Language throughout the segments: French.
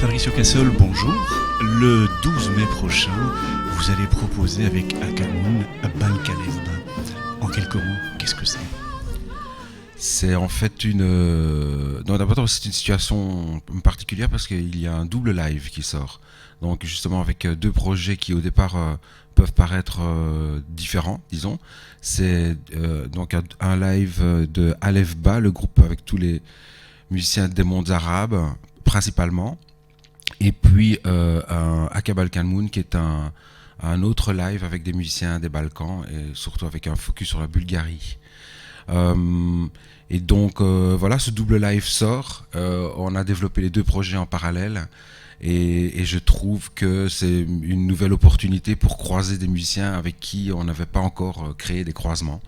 Fabricio Cassol, bonjour. Le 12 mai prochain, vous allez proposer avec Akamoun Balkalevba. En quelques mots, qu'est-ce que c'est ? C'est en fait non, d'abord, c'est une situation particulière parce qu'il y a un double live qui sort. Donc justement avec deux projets qui au départ peuvent paraître différents, disons. C'est donc un live de Alefba, le groupe avec tous les musiciens des mondes arabes principalement. Et puis un Aka Balkan qui est un autre live avec des musiciens des Balkans et surtout avec un focus sur la Bulgarie. Et donc voilà, ce double live sort. On a développé les deux projets en parallèle et je trouve que c'est une nouvelle opportunité pour croiser des musiciens avec qui on n'avait pas encore créé des croisements.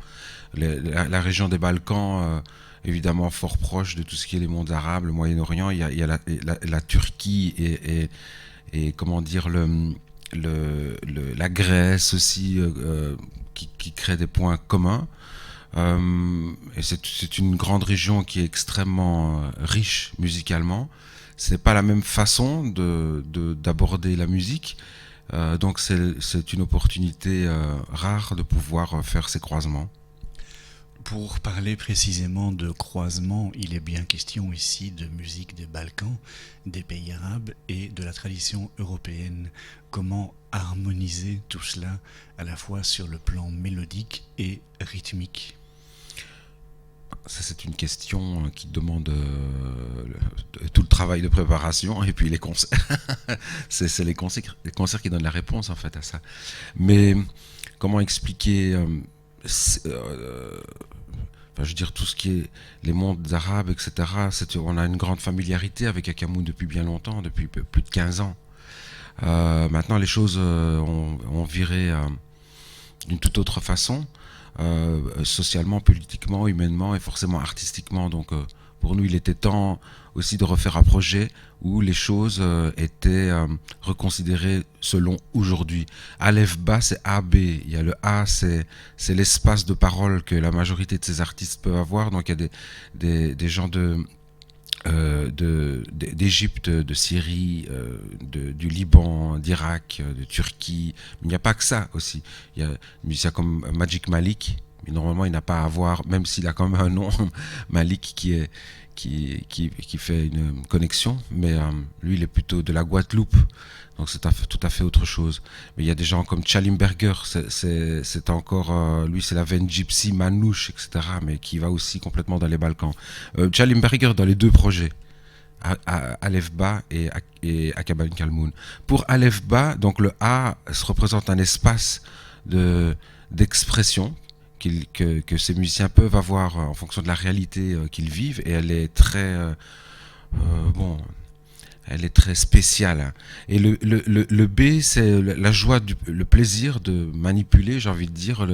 La région des Balkans, évidemment fort proche de tout ce qui est les mondes arabes, le Moyen-Orient, il y a la Turquie et comment dire la Grèce aussi qui crée des points communs. Et c'est une grande région qui est extrêmement riche musicalement. C'est pas la même façon d'aborder la musique, donc c'est une opportunité rare de pouvoir faire ces croisements. Pour parler précisément de croisement, il est bien question ici de musique des Balkans, des pays arabes et de la tradition européenne. Comment harmoniser tout cela à la fois sur le plan mélodique et rythmique ? Ça, c'est une question qui demande tout le travail de préparation et puis les concerts. c'est les concerts qui donnent la réponse en fait à ça. Mais comment expliquer je veux dire tout ce qui est les mondes arabes, etc. On a une grande familiarité avec Akamoun depuis bien longtemps, depuis plus de 15 ans. Maintenant, les choses ont viré d'une toute autre façon. Socialement, politiquement, humainement et forcément artistiquement. Donc pour nous, il était temps aussi de refaire un projet où les choses étaient reconsidérées selon aujourd'hui. Alefba, c'est AB. Il y a le A, c'est l'espace de parole que la majorité de ces artistes peuvent avoir. Donc il y a des gens d'Égypte, de Syrie, du Liban, d'Irak, de Turquie. Mais il n'y a pas que ça aussi. Il y a des musiciens comme Magic Malik, mais normalement il n'a pas à avoir, même s'il a quand même un nom, Malik qui fait une connexion, mais lui il est plutôt de la Guadeloupe, donc c'est tout à fait autre chose. Mais il y a des gens comme Chalimberger, c'est encore, lui c'est la veine gypsy, manouche, etc., mais qui va aussi complètement dans les Balkans. Chalimberger dans les deux projets, Alefba et Akabal Kalmoun. Pour Alefba, donc le A se représente un espace d'expression que ces musiciens peuvent avoir en fonction de la réalité qu'ils vivent, et elle est très elle est très spéciale. Et le B, c'est la joie, le plaisir de manipuler, j'ai envie de dire,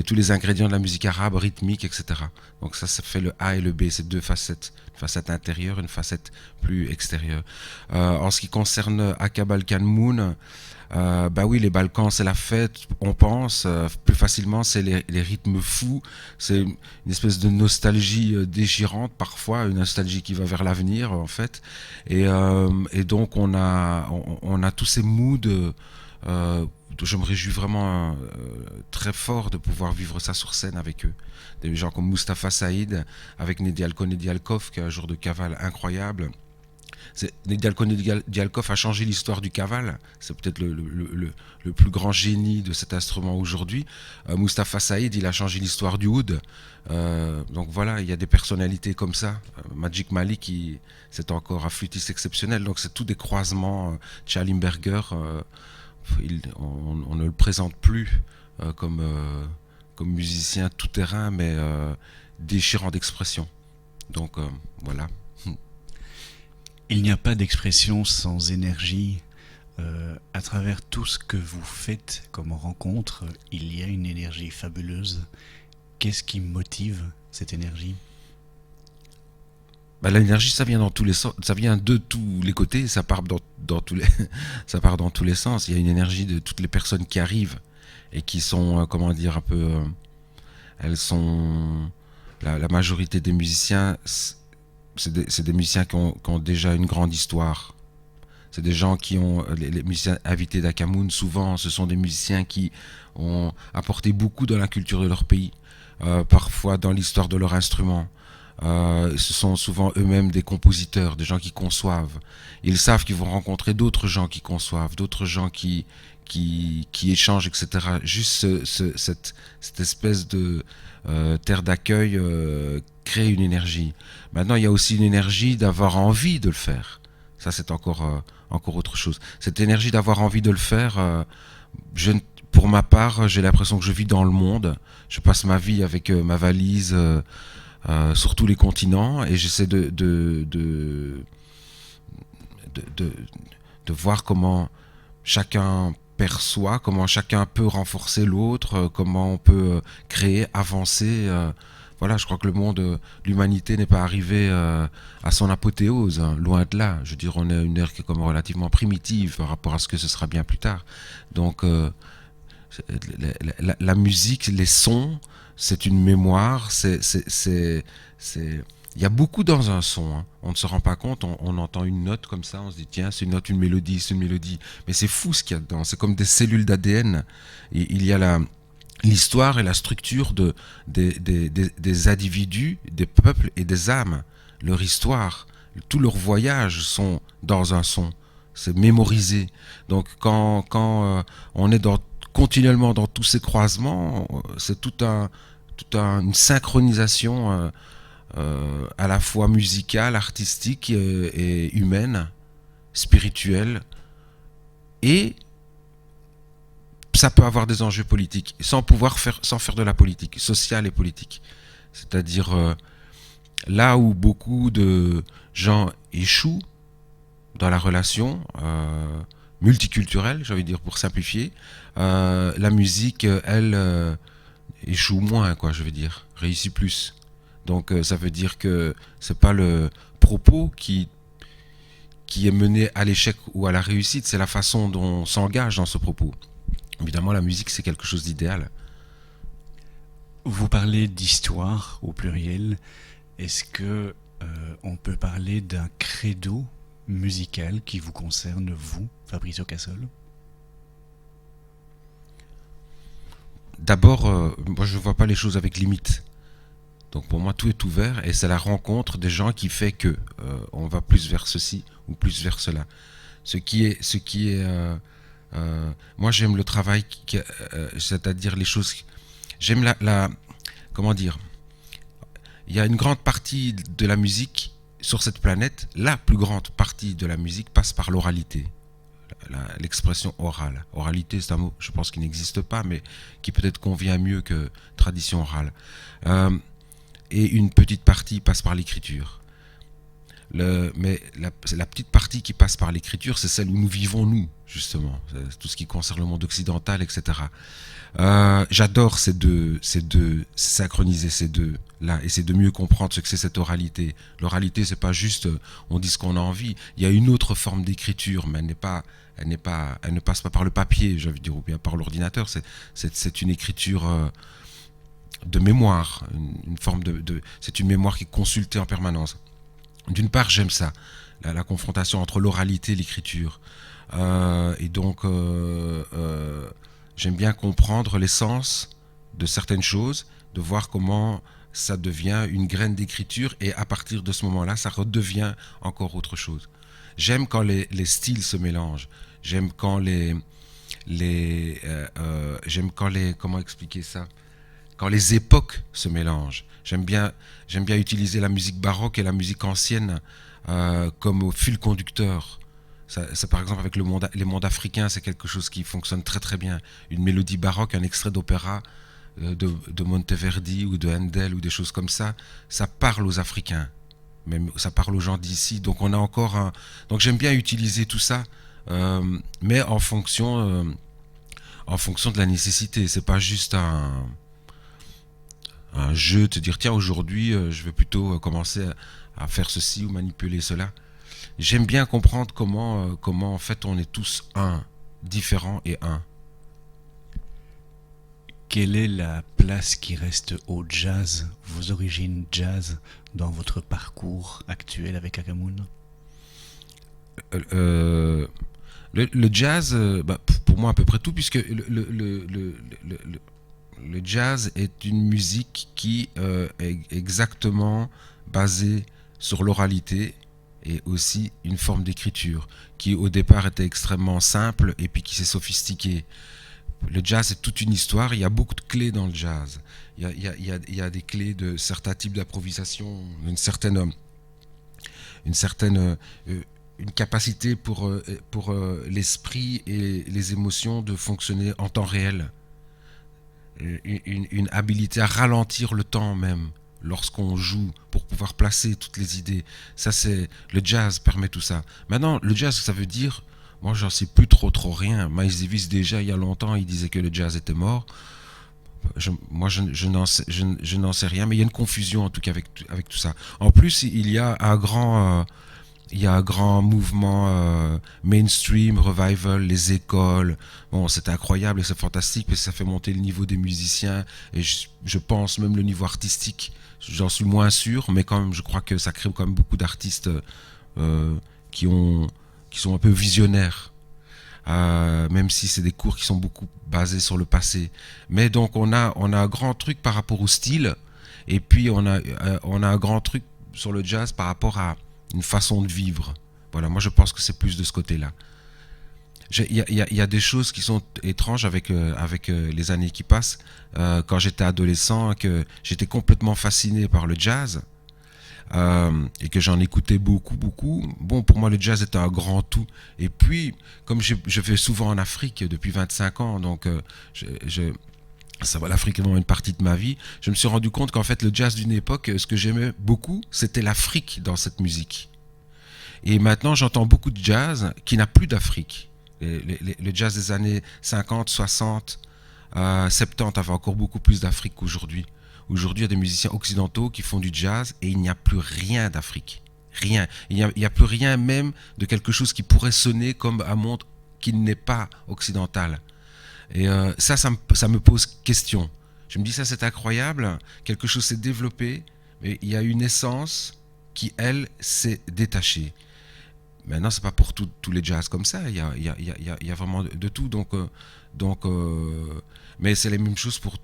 tous les ingrédients de la musique arabe, rythmique, etc. Donc ça fait le A et le B, c'est deux facettes. Une facette intérieure, une facette plus extérieure. En ce qui concerne Aka Balkan Moon, oui, les Balkans, c'est la fête, on pense. Plus facilement, c'est les rythmes fous. C'est une espèce de nostalgie déchirante, parfois, une nostalgie qui va vers l'avenir, en fait. Et donc, on a tous ces moods. Je me réjouis vraiment très fort de pouvoir vivre ça sur scène avec eux. Des gens comme Mustapha Saïd, avec Nedialko Nedialkov, qui a un jour de cavale incroyable. Nedialko Nedialkov a changé l'histoire du kaval. C'est peut-être le plus grand génie de cet instrument aujourd'hui. Mustapha Saïd, il a changé l'histoire du oud. Donc voilà, il y a des personnalités comme ça. Magic Malik, c'est encore un flûtiste exceptionnel. Donc c'est tous des croisements. Chalimberger, on ne le présente plus comme musicien tout-terrain, mais déchirant d'expression. Donc voilà. Il n'y a pas d'expression sans énergie. À travers tout ce que vous faites comme rencontre, il y a une énergie fabuleuse. Qu'est-ce qui motive cette énergie ? L'énergie, ça vient dans tous les sens, ça vient de tous les côtés, ça part dans tous les, ça part dans tous les sens. Il y a une énergie de toutes les personnes qui arrivent et qui sont, un peu, elles sont, la majorité des musiciens. C'est des musiciens qui ont déjà une grande histoire. C'est des gens qui ont, les musiciens invités d'Akamoun, souvent, ce sont des musiciens qui ont apporté beaucoup dans la culture de leur pays, parfois dans l'histoire de leur instrument. Ce sont souvent eux-mêmes des compositeurs, des gens qui conçoivent. Ils savent qu'ils vont rencontrer d'autres gens qui conçoivent, d'autres gens qui échangent, etc. Juste cette espèce de terre d'accueil crée une énergie. Maintenant, il y a aussi une énergie d'avoir envie de le faire. Ça, c'est encore autre chose. Cette énergie d'avoir envie de le faire, pour ma part, j'ai l'impression que je vis dans le monde. Je passe ma vie avec ma valise sur tous les continents et j'essaie de voir comment chacun perçoit, comment chacun peut renforcer l'autre, comment on peut créer, avancer. Voilà, je crois que le monde, l'humanité n'est pas arrivée à son apothéose, hein, loin de là. Je veux dire, on est une ère qui est comme relativement primitive par rapport à ce que ce sera bien plus tard. Donc, la musique, les sons, c'est une mémoire, il y a beaucoup dans un son, hein. On ne se rend pas compte, on entend une note comme ça, on se dit tiens, c'est une note, une mélodie, c'est une mélodie. Mais c'est fou ce qu'il y a dedans, c'est comme des cellules d'ADN. Il y a l'histoire et la structure des individus, des peuples et des âmes. Leur histoire, tous leurs voyages sont dans un son. C'est mémorisé. Donc quand on est continuellement dans tous ces croisements, c'est une synchronisation à la fois musicale, artistique et humaine, spirituelle, et ça peut avoir des enjeux politiques, sans faire de la politique, sociale et politique. C'est-à-dire là où beaucoup de gens échouent dans la relation multiculturelle, j'ai envie de dire pour simplifier, la musique, elle, échoue moins, quoi, je veux dire, réussit plus. Donc ça veut dire que c'est pas le propos qui est mené à l'échec ou à la réussite, c'est la façon dont on s'engage dans ce propos. Évidemment, la musique, c'est quelque chose d'idéal. Vous parlez d'histoire au pluriel. Est-ce que on peut parler d'un credo musical qui vous concerne, vous, Fabrizio Cassol? D'abord, moi je ne vois pas les choses avec limite. Donc pour moi tout est ouvert et c'est la rencontre des gens qui fait que on va plus vers ceci ou plus vers cela. Ce qui est moi j'aime le travail, c'est-à-dire les choses. J'aime comment dire. Il y a une grande partie de la musique sur cette planète. La plus grande partie de la musique passe par l'oralité. L'expression orale. Oralité, c'est un mot, je pense, qui n'existe pas, mais qui peut-être convient mieux que tradition orale. Et une petite partie passe par l'écriture. Mais la petite partie qui passe par l'écriture, c'est celle où nous vivons, nous, justement. C'est tout ce qui concerne le monde occidental, etc. J'adore synchroniser ces deux-là, essayer de mieux comprendre ce que c'est cette oralité. L'oralité, c'est pas juste on dit ce qu'on a envie. Il y a une autre forme d'écriture, mais elle ne passe pas par le papier, je veux dire, ou bien par l'ordinateur. C'est une écriture de mémoire, une forme c'est une mémoire qui est consultée en permanence. D'une part, j'aime ça, la confrontation entre l'oralité et l'écriture. Et donc, j'aime bien comprendre l'essence de certaines choses, de voir comment ça devient une graine d'écriture et à partir de ce moment-là, ça redevient encore autre chose. J'aime quand les styles se mélangent. J'aime quand comment expliquer ça? Quand les époques se mélangent. J'aime bien utiliser la musique baroque et la musique ancienne comme au fil conducteur. Ça, par exemple, avec les mondes africains, c'est quelque chose qui fonctionne très très bien. Une mélodie baroque, un extrait d'opéra de Monteverdi ou de Handel ou des choses comme ça parle aux Africains. Même ça parle aux gens d'ici. Donc on a encore donc j'aime bien utiliser tout ça, mais en fonction de la nécessité. C'est pas juste un jeu, te dire tiens aujourd'hui je vais plutôt commencer à faire ceci ou manipuler cela. J'aime bien comprendre comment en fait on est tous différents et un. Quelle est la place qui reste au jazz, vos origines jazz, dans votre parcours actuel avec Akamoun? Euh, le jazz, pour moi à peu près tout, puisque le jazz est une musique qui est exactement basée sur l'oralité et aussi une forme d'écriture qui au départ était extrêmement simple et puis qui s'est sophistiquée. Le jazz est toute une histoire, il y a beaucoup de clés dans le jazz. Il y a des clés de certains types d'improvisation, une certaine une capacité pour l'esprit et les émotions de fonctionner en temps réel. Une habilité à ralentir le temps même lorsqu'on joue pour pouvoir placer toutes les idées. Ça, c'est le jazz permet tout ça. Maintenant, le jazz, ça veut dire, moi, j'en sais plus trop rien. Miles Davis déjà il y a longtemps, il disait que le jazz était mort. Je n'en sais rien, mais il y a une confusion en tout cas avec tout ça. En plus, il y a un grand mouvement mainstream, revival, les écoles. Bon, c'est incroyable et c'est fantastique parce que ça fait monter le niveau des musiciens et je pense même le niveau artistique. J'en suis moins sûr, mais quand même, je crois que ça crée quand même beaucoup d'artistes euh, qui ont, qui sont un peu visionnaires. Même si c'est des cours qui sont beaucoup basés sur le passé. Mais donc on a un grand truc par rapport au style, et puis on a un grand truc sur le jazz par rapport à une façon de vivre. Voilà, moi je pense que c'est plus de ce côté-là. Il y a des choses qui sont étranges avec les années qui passent. Quand j'étais adolescent, que j'étais complètement fasciné par le jazz, et que j'en écoutais beaucoup. Bon, pour moi, le jazz était un grand tout. Et puis, comme je vais souvent en Afrique depuis 25 ans, donc ça va, l'Afrique est vraiment une partie de ma vie, je me suis rendu compte qu'en fait, le jazz d'une époque, ce que j'aimais beaucoup, c'était l'Afrique dans cette musique. Et maintenant, j'entends beaucoup de jazz qui n'a plus d'Afrique. Le jazz des années 50, 60, 70 avait encore beaucoup plus d'Afrique qu'aujourd'hui. Aujourd'hui, il y a des musiciens occidentaux qui font du jazz et il n'y a plus rien d'Afrique. Rien. Il n'y a plus rien même de quelque chose qui pourrait sonner comme un monde qui n'est pas occidental. Et ça me pose question. Je me dis ça c'est incroyable, quelque chose s'est développé, mais il y a une essence qui, elle, s'est détachée. Maintenant, c'est pas pour tous les jazz comme ça. Il y a vraiment de tout. Donc, mais c'est les mêmes choses pour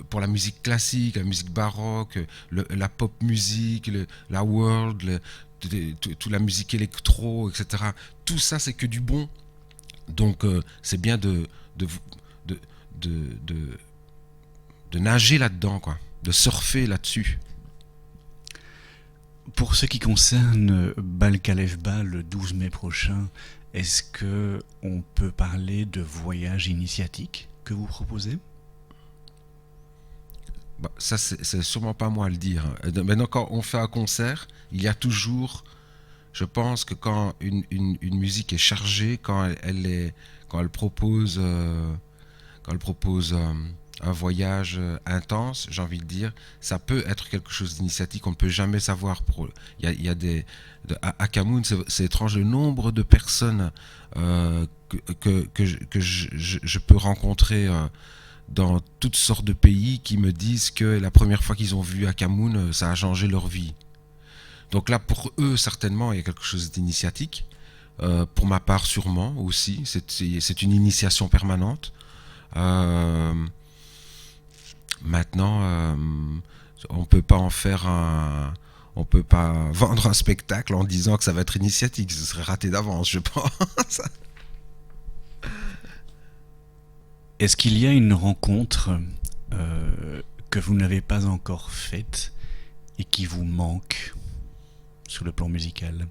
pour la musique classique, la musique baroque, la pop musique, la world, toute la musique électro, etc. Tout ça, c'est que du bon. Donc, c'est bien de, de, de, de nager là-dedans, quoi, de surfer là-dessus. Pour ce qui concerne Balkalefba le 12 mai prochain, est-ce que on peut parler de voyage initiatique que vous proposez? Bah, ça, c'est sûrement pas moi à le dire. Maintenant, quand on fait un concert, il y a toujours, je pense que quand une musique est chargée, quand elle propose, quand elle propose un voyage intense, j'ai envie de dire, ça peut être quelque chose d'initiatique. On ne peut jamais savoir. Il y a à Cameroun, c'est étrange le nombre de personnes que je peux rencontrer dans toutes sortes de pays qui me disent que la première fois qu'ils ont vu Akamoun, ça a changé leur vie. Donc là, pour eux, certainement, il y a quelque chose d'initiatique. Pour ma part, sûrement aussi. C'est une initiation permanente. Euh, Maintenant, on peut pas en faire on peut pas vendre un spectacle en disant que ça va être initiatique. Ce serait raté d'avance, je pense. Est-ce qu'il y a une rencontre que vous n'avez pas encore faite et qui vous manque sur le plan musical?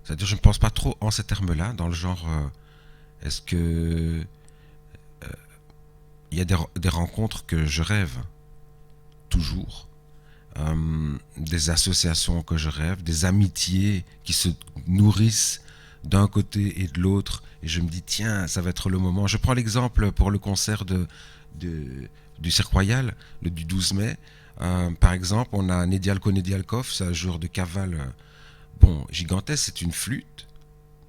C'est-à-dire, je ne pense pas trop en ces termes-là, dans le genre, est-ce que il y a des rencontres que je rêve toujours, des associations que je rêve, des amitiés qui se nourrissent d'un côté et de l'autre, et je me dis tiens, ça va être le moment. Je prends l'exemple pour le concert du Cirque Royal, du 12 mai. Par exemple, on a Nedialko Nedialkov, c'est un joueur de cavale, bon, gigantesque, c'est une flûte,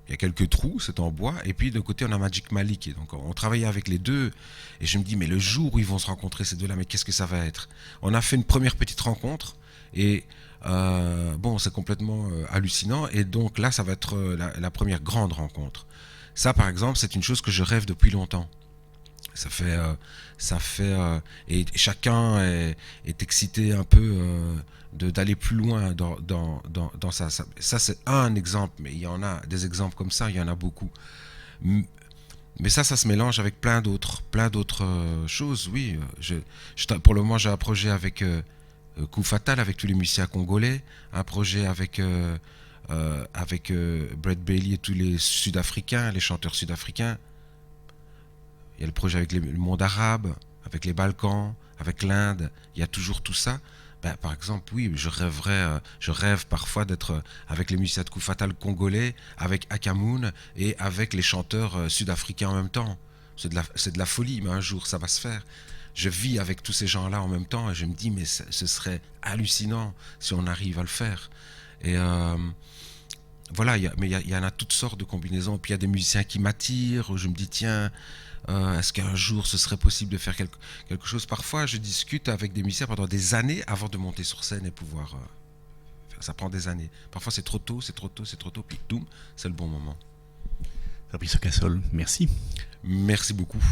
Il y a quelques trous, c'est en bois. Et puis, de côté, on a Magic Malik. Et donc, on travaillait avec les deux. Et je me dis, mais le jour où ils vont se rencontrer, ces deux-là, mais qu'est-ce que ça va être? On a fait une première petite rencontre. Et bon, c'est complètement hallucinant. Et donc, là, ça va être la première grande rencontre. Ça, par exemple, c'est une chose que je rêve depuis longtemps. Et chacun est excité un peu d'aller plus loin dans ça. Ça, c'est un exemple, mais il y en a des exemples comme ça, il y en a beaucoup. Mais ça se mélange avec plein d'autres choses, oui. Pour le moment, j'ai un projet avec Coup Fatal, avec tous les musiciens congolais, un projet avec Brett Bailey et tous les Sud-Africains, les chanteurs sud-africains. Il y a le projet avec le monde arabe, avec les Balkans, avec l'Inde. Il y a toujours tout ça. Ben, par exemple, oui, je rêve parfois d'être avec les musiciens de Coup Fatal congolais, avec Akamoun et avec les chanteurs sud-africains en même temps. C'est de la folie, mais un jour ça va se faire. Je vis avec tous ces gens-là en même temps et je me dis, mais ce serait hallucinant si on arrive à le faire. Et voilà, mais il y en a toutes sortes de combinaisons. Puis il y a des musiciens qui m'attirent, où je me dis, tiens, est-ce qu'un jour ce serait possible de faire quelque chose? Parfois, je discute avec des musiciens pendant des années avant de monter sur scène et pouvoir faire. Ça prend des années. Parfois, c'est trop tôt, puis boum, c'est le bon moment. Fabrice Cassol, merci. Merci beaucoup.